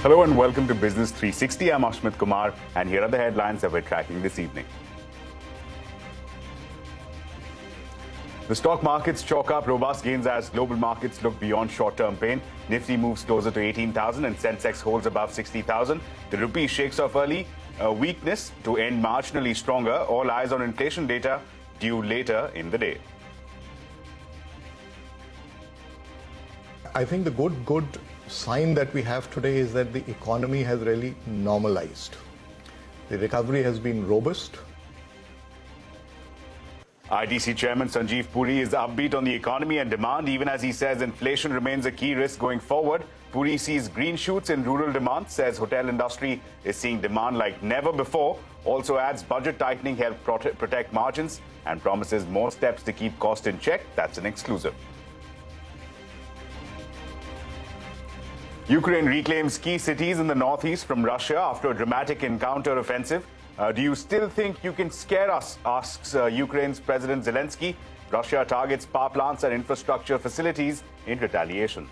Hello and welcome to Business 360. I'm Ashmit Kumar, and here are the headlines that we're tracking this evening. The stock markets chalk up robust gains as global markets look beyond short-term pain. Nifty moves closer to 18,000 and Sensex holds above 60,000. The rupee shakes off early weakness to end marginally stronger. All eyes on inflation data due later in the day. I think the good sign that we have today is that the economy has really normalized. The recovery has been robust. ITC Chairman Sanjeev Puri is upbeat on the economy and demand, even as he says inflation remains a key risk going forward. Puri sees green shoots in rural demand, says hotel industry is seeing demand like never before. Also adds budget tightening help protect margins and promises more steps to keep cost in check. That's an exclusive. Ukraine reclaims key cities in the northeast from Russia after a dramatic counter-offensive. Do you still think you can scare us, asks Ukraine's President Zelensky. Russia targets power plants and infrastructure facilities in retaliation.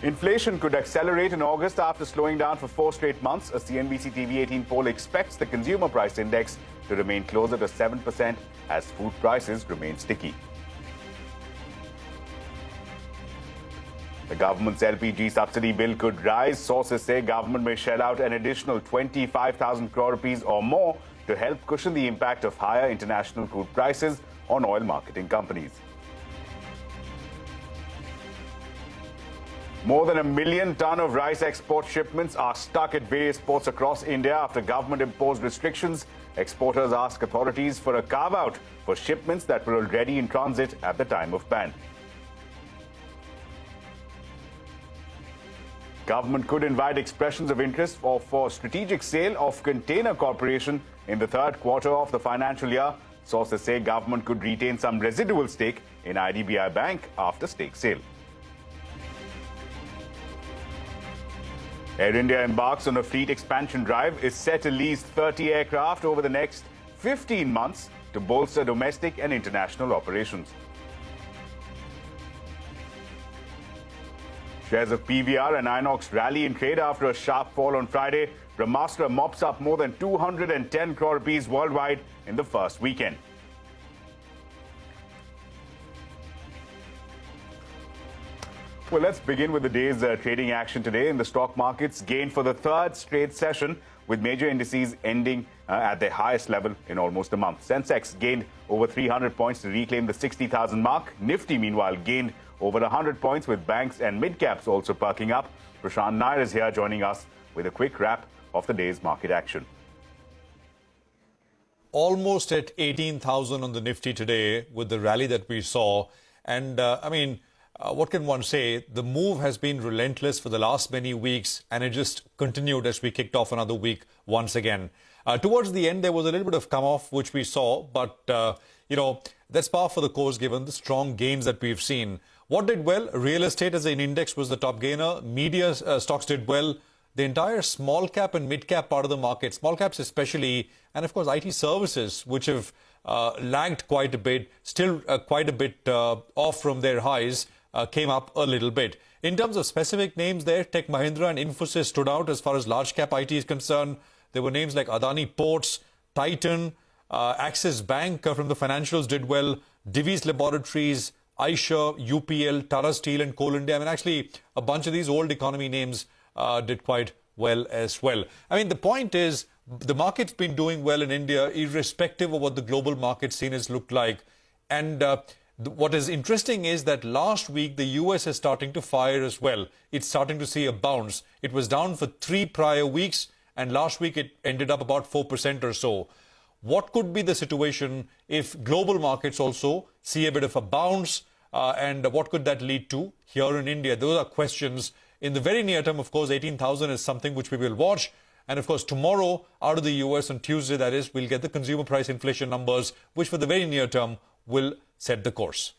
Inflation could accelerate in August after slowing down for 4 straight months. A CNBC-TV18 poll expects the consumer price index to remain closer to 7% as food prices remain sticky. The government's LPG subsidy bill could rise. Sources say government may shell out an additional 25,000 crore rupees or more to help cushion the impact of higher international crude prices on oil marketing companies. More than 1 million ton of rice export shipments are stuck at various ports across India after government-imposed restrictions. Exporters ask authorities for a carve-out for shipments that were already in transit at the time of ban. Government could invite expressions of interest for strategic sale of Container Corporation in the third quarter of the financial year. Sources say government could retain some residual stake in IDBI Bank after stake sale. Air India embarks on a fleet expansion drive, is set to lease 30 aircraft over the next 15 months to bolster domestic and international operations. Shares of PVR and Inox rally in trade after a sharp fall on Friday. Brahmastra mops up more than 210 crore rupees worldwide in the first weekend. Well, let's begin with the day's trading action today. In the stock markets, gained for the third straight session, with major indices ending at their highest level in almost a month. Sensex gained over 300 points to reclaim the 60,000 mark. Nifty, meanwhile, gained over 100 points, with banks and mid-caps also perking up. Prashant Nair is here joining us with a quick wrap of the day's market action. Almost at 18,000 on the Nifty today with the rally that we saw. And what can one say? The move has been relentless for the last many weeks, and it just continued as we kicked off another week once again. Towards the end, there was a little bit of come-off, which we saw, but, that's par for the course given the strong gains that we've seen. What did well? Real estate as an index was the top gainer. Media stocks did well. The entire small cap and mid cap part of the market, small caps especially, and of course IT services, which have lagged quite a bit, still quite a bit off from their highs, came up a little bit. In terms of specific names there, Tech Mahindra and Infosys stood out as far as large cap IT is concerned. There were names like Adani Ports, Titan, Axis Bank from the financials did well, Divi's Laboratories, Aisha, UPL, Tata Steel and Coal India. Actually, a bunch of these old economy names did quite well as well. The point is, the market's been doing well in India, irrespective of what the global market scene has looked like. And what is interesting is that last week, the US is starting to fire as well. It's starting to see a bounce. It was down for 3 prior weeks, and last week it ended up about 4% or so. What could be the situation if global markets also see a bit of a bounce, and what could that lead to here in India? Those are questions. In the very near term, of course, 18,000 is something which we will watch. And of course, tomorrow, out of the US on Tuesday, that is, we'll get the consumer price inflation numbers, which for the very near term will set the course.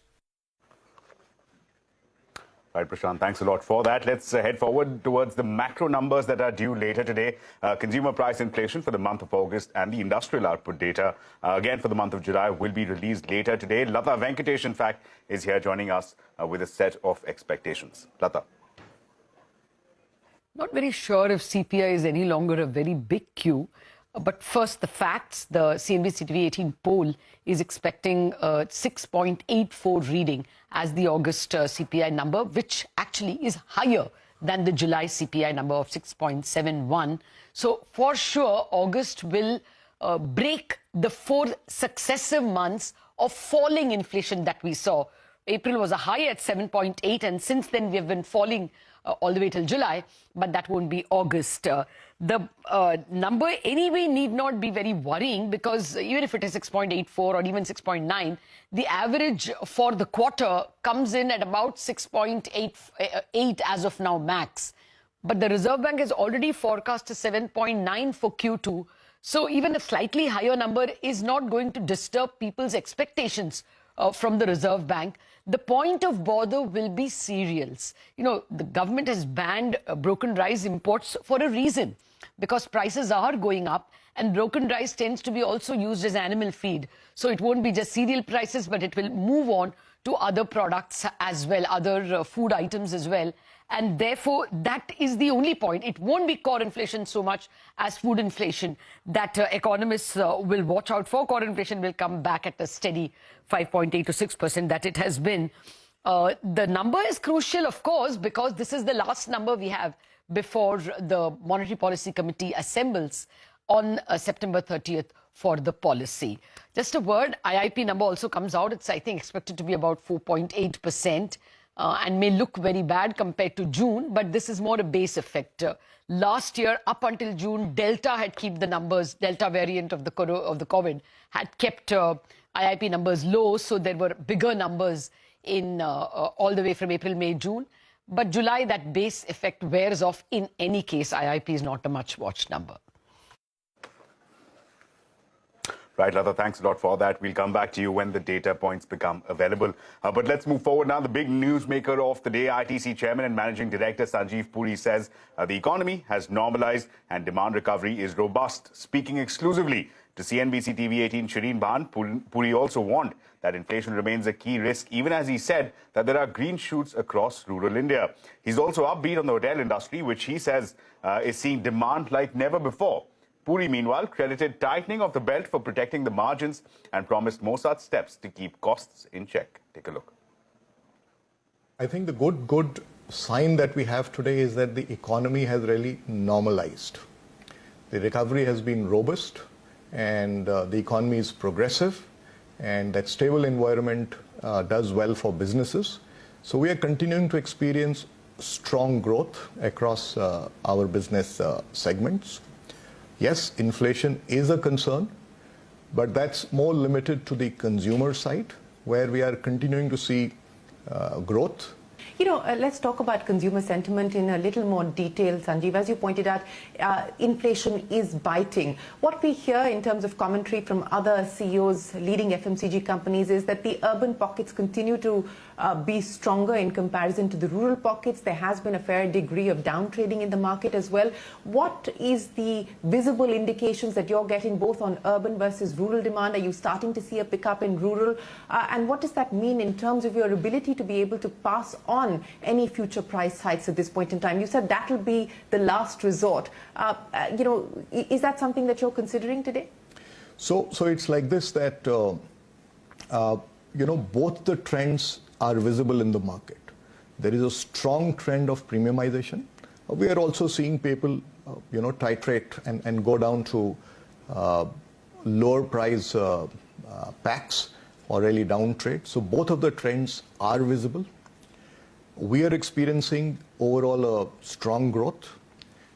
Right, Prashant, thanks a lot for that. Let's head forward towards the macro numbers that are due later today. Consumer price inflation for the month of August and the industrial output data, again for the month of July, will be released later today. Lata Venkatesh, in fact, is here joining us with a set of expectations. Lata. Not very sure if CPI is any longer a very big Q. But first, the facts. The CNBC-TV18 poll is expecting a 6.84 reading as the August CPI number, which actually is higher than the July CPI number of 6.71. So for sure, August will break the 4 successive months of falling inflation that we saw. April was a high at 7.8, and since then we have been falling all the way till July, but that won't be August. The number anyway need not be very worrying, because even if it is 6.84 or even 6.9, the average for the quarter comes in at about 6.8 as of now max. But the Reserve Bank has already forecast a 7.9 for Q2. So even a slightly higher number is not going to disturb people's expectations from the Reserve Bank. The point of bother will be cereals. You know, the government has banned broken rice imports for a reason, because prices are going up and broken rice tends to be also used as animal feed. So it won't be just cereal prices, but it will move on to other products as well, other food items as well. And therefore, that is the only point. It won't be core inflation so much as food inflation that economists will watch out for. Core inflation will come back at a steady 5.8 to 6% that it has been. The number is crucial, of course, because this is the last number we have before the Monetary Policy Committee assembles on September 30th for the policy. Just a word, IIP number also comes out. It's, I think, expected to be about 4.8%. And may look very bad compared to June, but this is more a base effect. Last year, up until June, Delta had kept the numbers, Delta variant of the COVID, had kept IIP numbers low, so there were bigger numbers in all the way from April, May, June. But July, that base effect wears off. In any case, IIP is not a much watched number. Right, Lata, thanks a lot for that. We'll come back to you when the data points become available. But let's move forward now. The big newsmaker of the day, ITC Chairman and Managing Director Sanjeev Puri, says the economy has normalized and demand recovery is robust. Speaking exclusively to CNBC-TV18 Shireen Bhan, Puri also warned that inflation remains a key risk, even as he said that there are green shoots across rural India. He's also upbeat on the hotel industry, which he says is seeing demand like never before. Puri, meanwhile, credited tightening of the belt for protecting the margins and promised more such steps to keep costs in check. Take a look. I think the good sign that we have today is that the economy has really normalized. The recovery has been robust, and the economy is progressive, and that stable environment does well for businesses. So we are continuing to experience strong growth across our business segments. Yes, inflation is a concern, but that's more limited to the consumer side, where we are continuing to see growth. You know, let's talk about consumer sentiment in a little more detail, Sanjeev. As you pointed out, inflation is biting. What we hear in terms of commentary from other CEOs, leading FMCG companies, is that the urban pockets continue to be stronger in comparison to the rural pockets. There has been a fair degree of downtrading in the market as well. What is the visible indications that you're getting both on urban versus rural demand? Are you starting to see a pickup in rural? And what does that mean in terms of your ability to be able to pass on any future price hikes at this point in time? You said that will be the last resort. You know, is that something that you're considering today? So it's like this, that you know, both the trends are visible in the market. There is a strong trend of premiumization. We are also seeing people, you know, titrate and go down to lower price packs or really down trade. So both of the trends are visible. We are experiencing overall a strong growth.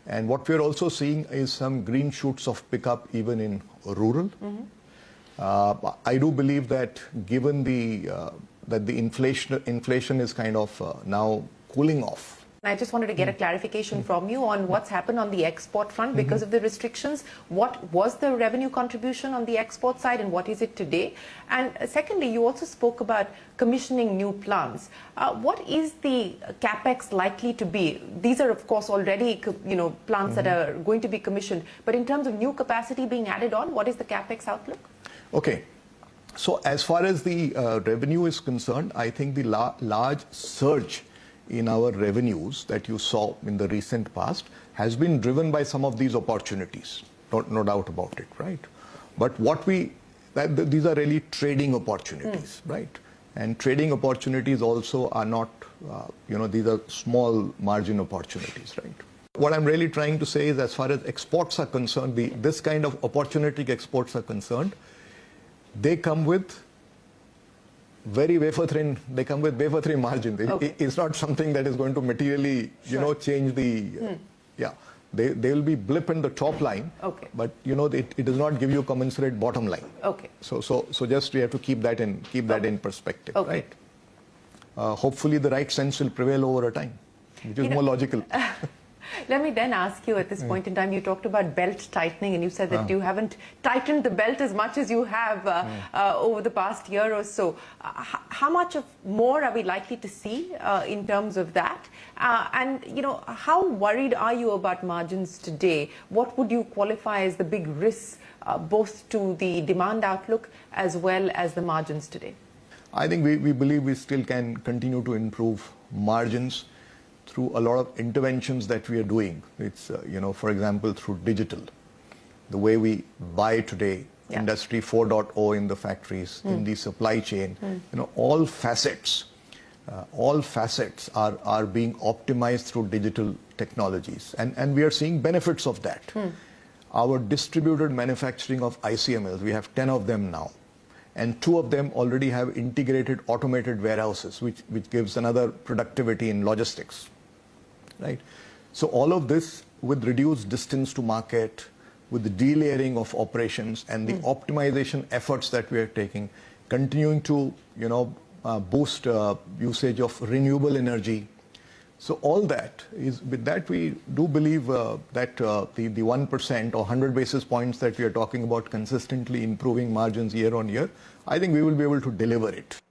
And what we are also seeing is some green shoots of pickup even in rural. I do believe that given the that the inflation is kind of now cooling off I just wanted to get a clarification from you on what's happened on the export front because of the restrictions. What was the revenue contribution on the export side and what is it today? And secondly, you also spoke about commissioning new plants. What is the capex likely to be? These are, of course, already plants that are going to be commissioned. But in terms of new capacity being added on, what is the capex outlook? Okay. So as far as the revenue is concerned, I think the large surge in our revenues that you saw in the recent past has been driven by some of these opportunities. No doubt about it, right? But these are really trading opportunities, right? And trading opportunities also are not, these are small margin opportunities, right? What I'm really trying to say is, as far as exports are concerned, this kind of opportunistic exports are concerned, they come with very wafer thin margin. Okay. It's not something that is going to materially, change the, they will be blip in the top line, okay. but it does not give you a commensurate bottom line. Okay. So just we have to keep that in perspective, okay. right? Hopefully the right sense will prevail over a time, which is more logical. Let me then ask you at this point in time, you talked about belt tightening and you said that you haven't tightened the belt as much as you have over the past year or so. How much more are we likely to see in terms of that? And, how worried are you about margins today? What would you qualify as the big risks both to the demand outlook as well as the margins today? I think we believe we still can continue to improve margins through a lot of interventions that we are doing. It's, for example, through digital, the way we buy today, Industry 4.0 in the factories, in the supply chain, all facets are being optimized through digital technologies. And we are seeing benefits of that. Our distributed manufacturing of ICMLs, we have 10 of them now. And 2 of them already have integrated automated warehouses, which gives another productivity in logistics, right? So all of this with reduced distance to market, with the delayering of operations and the optimization efforts that we are taking, continuing to, boost usage of renewable energy. So all that is, with that we do believe that the 1% or 100 basis points that we are talking about consistently improving margins year on year, I think we will be able to deliver it.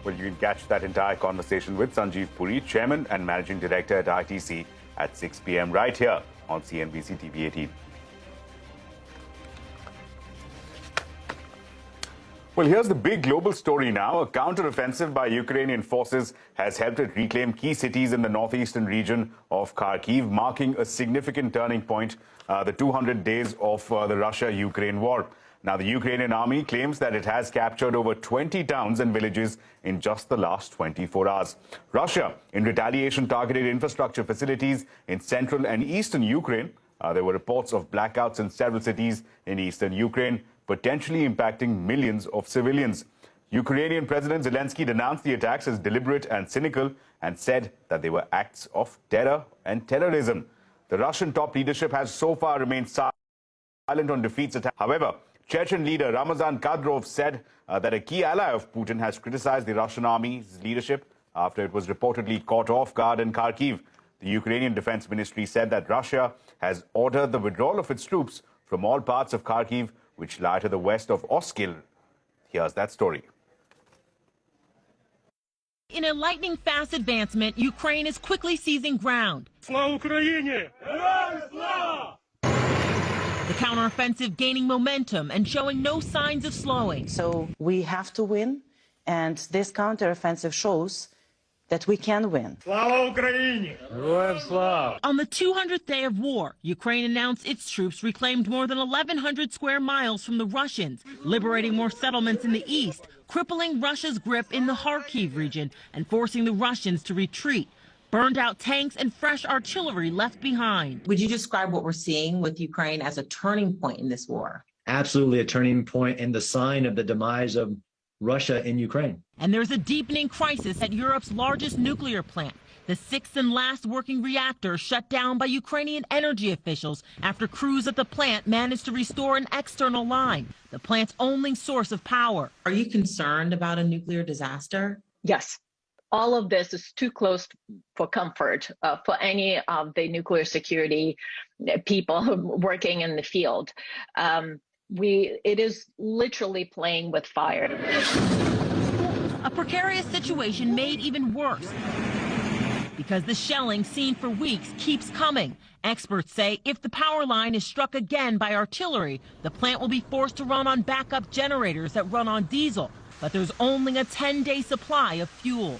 Well, you can catch that entire conversation with Sanjeev Puri, Chairman and Managing Director at ITC, at 6 p.m. right here on CNBC-TV18. Well, here's the big global story now. A counter-offensive by Ukrainian forces has helped it reclaim key cities in the northeastern region of Kharkiv, marking a significant turning point, the 200 days of the Russia-Ukraine war. Now, the Ukrainian army claims that it has captured over 20 towns and villages in just the last 24 hours. Russia, in retaliation, targeted infrastructure facilities in central and eastern Ukraine. There were reports of blackouts in several cities in eastern Ukraine, potentially impacting millions of civilians. Ukrainian President Zelensky denounced the attacks as deliberate and cynical and said that they were acts of terror and terrorism. The Russian top leadership has so far remained silent on defeats attacks. However, Chechen leader Ramzan Kadyrov said that a key ally of Putin has criticized the Russian army's leadership after it was reportedly caught off guard in Kharkiv. The Ukrainian Defense Ministry said that Russia has ordered the withdrawal of its troops from all parts of Kharkiv, which lie to the west of Oskil. Here's that story. In a lightning-fast advancement, Ukraine is quickly seizing ground. Слава Україні! Героям слава! The counteroffensive gaining momentum and showing no signs of slowing. So we have to win, and this counteroffensive shows that we can win. Слава Україні! Героям слава! On the 200th day of war, Ukraine announced its troops reclaimed more than 1,100 square miles from the Russians, liberating more settlements in the east, crippling Russia's grip in the Kharkiv region, and forcing the Russians to retreat. Burned out tanks and fresh artillery left behind. Would you describe what we're seeing with Ukraine as a turning point in this war? Absolutely a turning point and the sign of the demise of Russia in Ukraine. And there's a deepening crisis at Europe's largest nuclear plant. The sixth and last working reactor shut down by Ukrainian energy officials after crews at the plant managed to restore an external line, the plant's only source of power. Are you concerned about a nuclear disaster? Yes. all of this is too close for comfort for any of the nuclear security people working in the field. It is literally playing with fire. A precarious situation made even worse because the shelling seen for weeks keeps coming. Experts say if the power line is struck again by artillery, the plant will be forced to run on backup generators that run on diesel. But there's only a 10-day supply of fuel.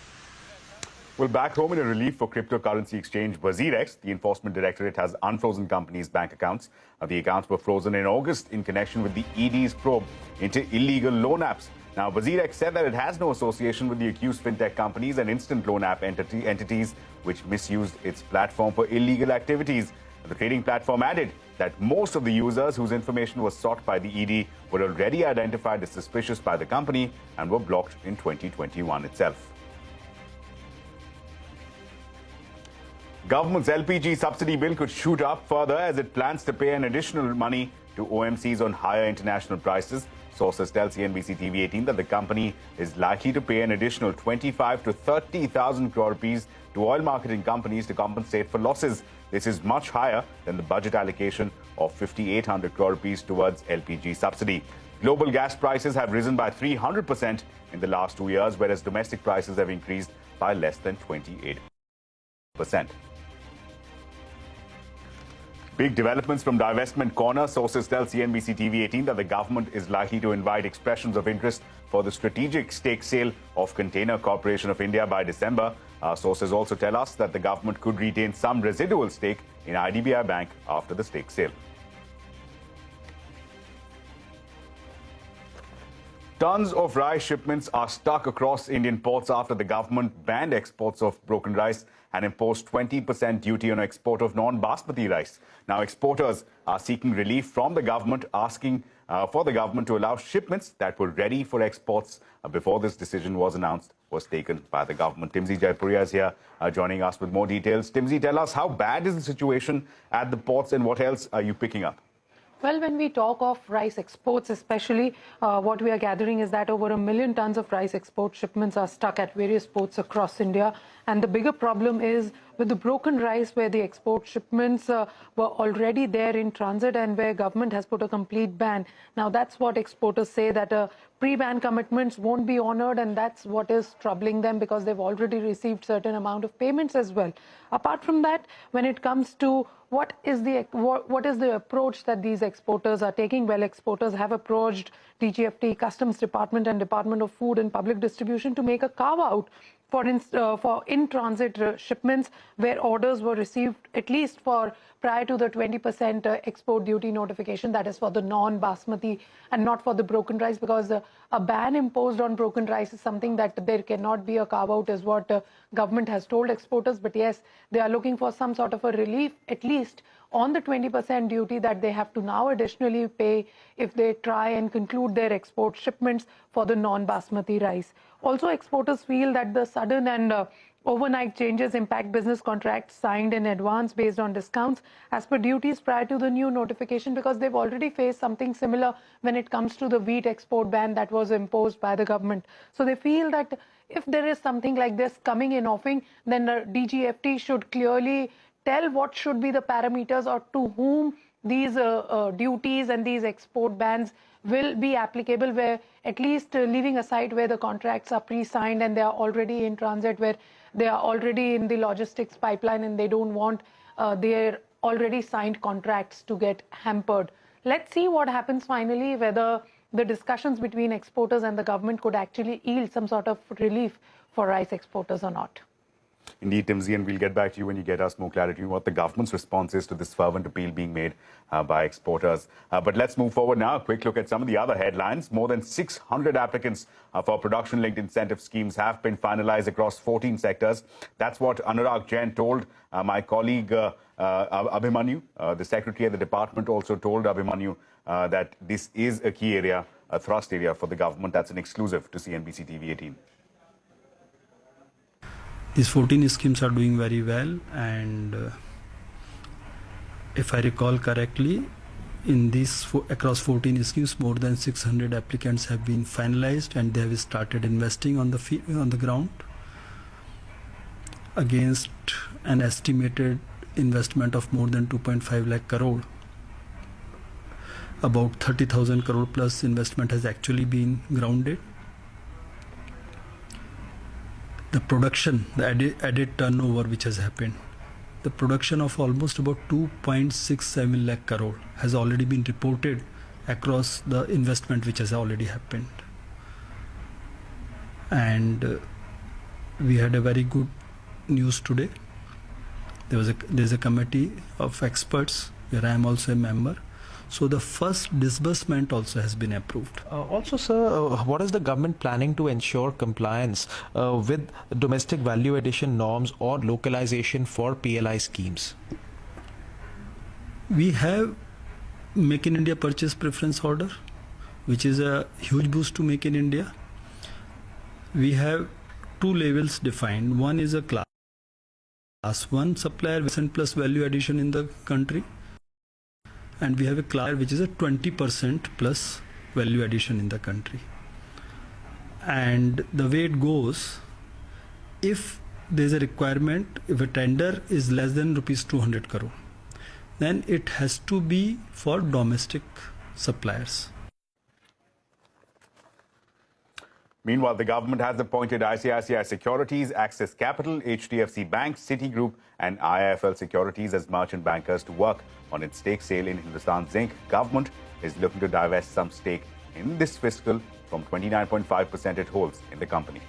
Well, back home in a relief for cryptocurrency exchange WazirX, the Enforcement Directorate has unfrozen companies' bank accounts. The accounts were frozen in August in connection with the ED's probe into illegal loan apps. Now, WazirX said that it has no association with the accused fintech companies and instant loan app entities which misused its platform for illegal activities. The trading platform added that most of the users whose information was sought by the ED were already identified as suspicious by the company and were blocked in 2021 itself. Government's LPG subsidy bill could shoot up further as it plans to pay an additional money to OMCs on higher international prices. Sources tell CNBC-TV18 that the company is likely to pay an additional 25 to 30,000 crore rupees to oil marketing companies to compensate for losses. This is much higher than the budget allocation of 5,800 crore rupees towards LPG subsidy. Global gas prices have risen by 300% in the last 2 years, whereas domestic prices have increased by less than 28%. Big developments from divestment corner. Sources tell CNBC-TV18 that the government is likely to invite expressions of interest for the strategic stake sale of Container Corporation of India by December. Sources also tell us that the government could retain some residual stake in IDBI Bank after the stake sale. Tons of rice shipments are stuck across Indian ports after the government banned exports of broken rice and imposed 20% duty on export of non-basmati rice. Now, exporters are seeking relief from the government, asking for the government to allow shipments that were ready for exports before this decision was announced was taken by the government. Timsy Jaipuria is here joining us with more details. Timsy, tell us, how bad is the situation at the ports and what else are you picking up? Well, when we talk of rice exports especially, what we are gathering is that over 1 million tons of rice export shipments are stuck at various ports across India. And the bigger problem is with the broken rice, where the export shipments were already there in transit and where government has put a complete ban. Now, that's what exporters say, that pre-ban commitments won't be honored, and that's what is troubling them because they've already received certain amount of payments as well. Apart from that, when it comes to what is the approach that these exporters are taking? Well, exporters have approached DGFT, Customs Department and Department of Food and Public Distribution to make a carve-out for in-transit shipments where orders were received at least for prior to the 20% export duty notification, that is for the non-basmati and not for the broken rice, because a ban imposed on broken rice is something that there cannot be a carve-out, is what government has told exporters. But yes, they are looking for some sort of a relief, at least on the 20% duty that they have to now additionally pay if they try and conclude their export shipments for the non-basmati rice. Also, exporters feel that the sudden and overnight changes impact business contracts signed in advance based on discounts as per duties prior to the new notification, because they've already faced something similar when it comes to the wheat export ban that was imposed by the government. So they feel that if there is something like this coming in offing, then the DGFT should clearly tell what should be the parameters or to whom these duties and these export bans will be applicable, where at least leaving aside where the contracts are pre-signed and they are already in transit, where they are already in the logistics pipeline and they don't want their already signed contracts to get hampered. Let's see what happens finally, whether the discussions between exporters and the government could actually yield some sort of relief for rice exporters or not. Indeed, Timsy, and we'll get back to you when you get us more clarity on what the government's response is to this fervent appeal being made by exporters. But let's move forward now. A quick look at some of the other headlines. More than 600 applicants for production-linked incentive schemes have been finalized across 14 sectors. That's what Anurag Jain told my colleague Abhimanyu. The secretary at the department also told Abhimanyu that this is a key area, a thrust area for the government. That's an exclusive to CNBC-TV18. These 14 schemes are doing very well, and if I recall correctly, in these across 14 schemes, more than 600 applicants have been finalized and they have started investing on the ground. against an estimated investment of more than 2.5 lakh crore. About 30,000 crore plus investment has actually been grounded. The production, the added turnover which has happened, the production of almost about 2.67 lakh crore has already been reported across the investment which has already happened. And we had a very good news today. There's a committee of experts where I am also a member. So the first disbursement also has been approved. Also, sir, what is the government planning to ensure compliance with domestic value addition norms or localization for PLI schemes? We have Make in India Purchase Preference Order, which is a huge boost to Make in India. We have two levels defined. One is a class 1 supplier with plus value addition in the country. And we have a class which is a 20% plus value addition in the country. And the way it goes, if there is a requirement, if a tender is less than rupees 200 crore, then it has to be for domestic suppliers. Meanwhile, the government has appointed ICICI Securities, Axis Capital, HDFC Bank, Citigroup and IIFL Securities as merchant bankers to work on its stake sale in Hindustan Zinc. Government is looking to divest some stake in this fiscal from 29.5% it holds in the company.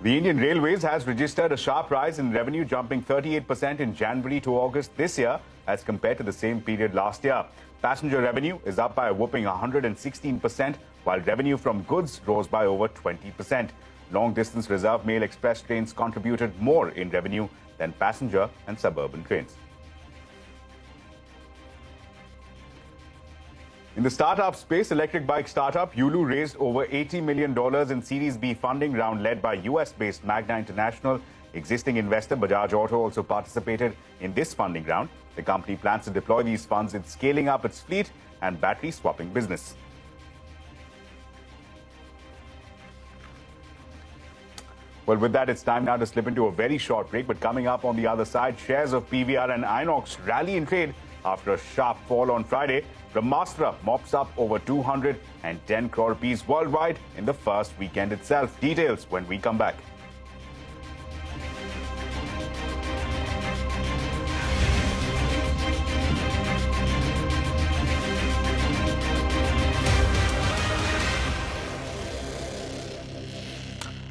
The Indian Railways has registered a sharp rise in revenue, jumping 38% in January to August this year as compared to the same period last year. Passenger revenue is up by a whopping 116%, while revenue from goods rose by over 20%. Long-distance Reserve Mail Express trains contributed more in revenue than passenger and suburban trains. In the startup space, electric bike startup Yulu raised over $80 million in Series B funding round led by US-based Magna International. Existing investor Bajaj Auto also participated in this funding round. The company plans to deploy these funds in scaling up its fleet and battery swapping business. Well, with that, it's time now to slip into a very short break. But coming up on the other side, shares of PVR and Inox rally in trade after a sharp fall on Friday. Brahmastra mops up over 210 crore rupees worldwide in the first weekend itself. Details when we come back.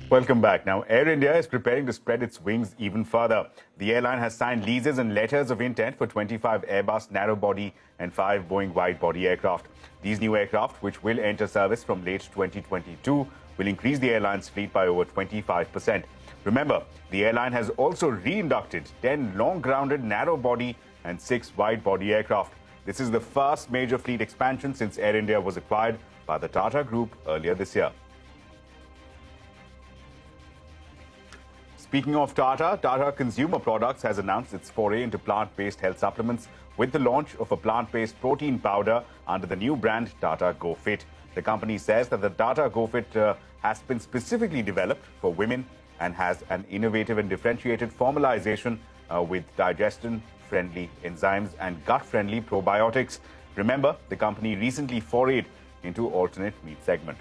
Welcome back. Now, Air India is preparing to spread its wings even further. The airline has signed leases and letters of intent for 25 Airbus narrow-body and 5 Boeing wide-body aircraft. These new aircraft, which will enter service from late 2022, will increase the airline's fleet by over 25%. Remember, the airline has also re-inducted 10 long-grounded narrow-body and 6 wide-body aircraft. This is the first major fleet expansion since Air India was acquired by the Tata Group earlier this year. Speaking of Tata, Tata Consumer Products has announced its foray into plant-based health supplements with the launch of a plant-based protein powder under the new brand Tata GoFit. The company says that the Tata GoFit has been specifically developed for women and has an innovative and differentiated formulation with digestion-friendly enzymes and gut-friendly probiotics. Remember, the company recently forayed into alternate meat segment.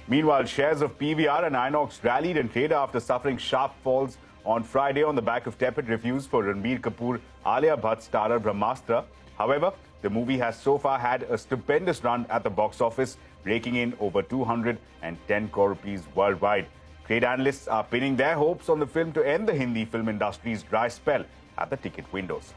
Meanwhile, shares of PVR and Inox rallied in trade after suffering sharp falls on Friday on the back of tepid reviews for Ranbir Kapoor, Alia Bhatt starrer Brahmastra. However, the movie has so far had a stupendous run at the box office, raking in over 210 crore rupees worldwide. Trade analysts are pinning their hopes on the film to end the Hindi film industry's dry spell at the ticket windows.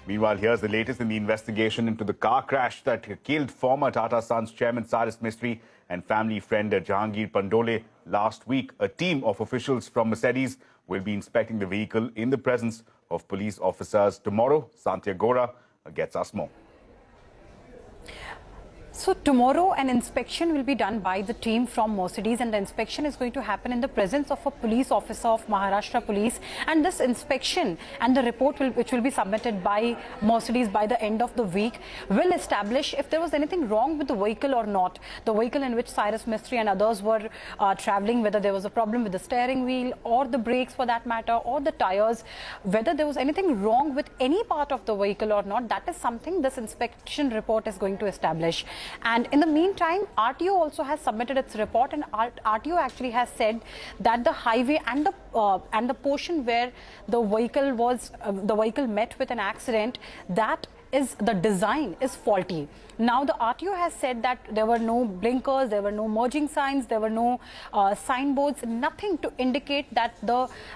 Meanwhile, here's the latest in the investigation into the car crash that killed former Tata Sons chairman Cyrus Mistry and family friend Jahangir Pandole last week. A team of officials from Mercedes will be inspecting the vehicle in the presence of police officers tomorrow. Santia Gora gets us more. So tomorrow an inspection will be done by the team from Mercedes, and the inspection is going to happen in the presence of a police officer of Maharashtra Police, and this inspection and the report which will be submitted by Mercedes by the end of the week will establish if there was anything wrong with the vehicle or not. The vehicle in which Cyrus Mistry and others were traveling, whether there was a problem with the steering wheel or the brakes for that matter, or the tires, whether there was anything wrong with any part of the vehicle or not, that is something this inspection report is going to establish. And in the meantime, RTO also has submitted its report, and RTO actually has said that the highway and the portion where the vehicle met with an accident, that is the design is faulty. Now the RTO has said that there were no blinkers, there were no merging signs, there were no signboards, nothing to indicate that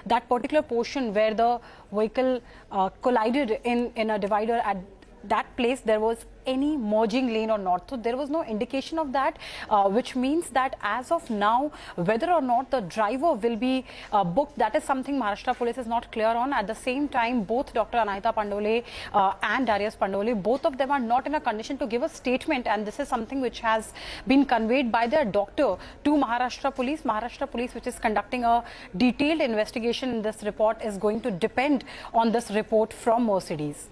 that particular portion where the vehicle collided in a divider at that place there was any merging lane or not. So there was no indication of that, which means that as of now, whether or not the driver will be booked, that is something Maharashtra Police is not clear on. At the same time, both Dr. Anahita Pandole and Darius Pandole, both of them are not in a condition to give a statement, and this is something which has been conveyed by their doctor to Maharashtra Police. Maharashtra Police, which is conducting a detailed investigation in this report, is going to depend on this report from Mercedes.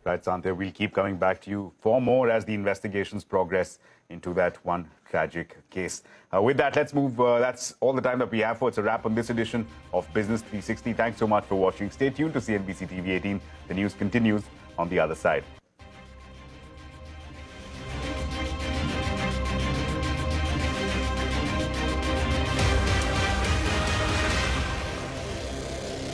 Right, Sanjeev, we'll keep coming back to you for more as the investigations progress into that one tragic case. With that, let's move. That's all the time that we have for. It's a wrap on this edition of Business 360. Thanks so much for watching. Stay tuned to CNBC TV 18. The news continues on the other side.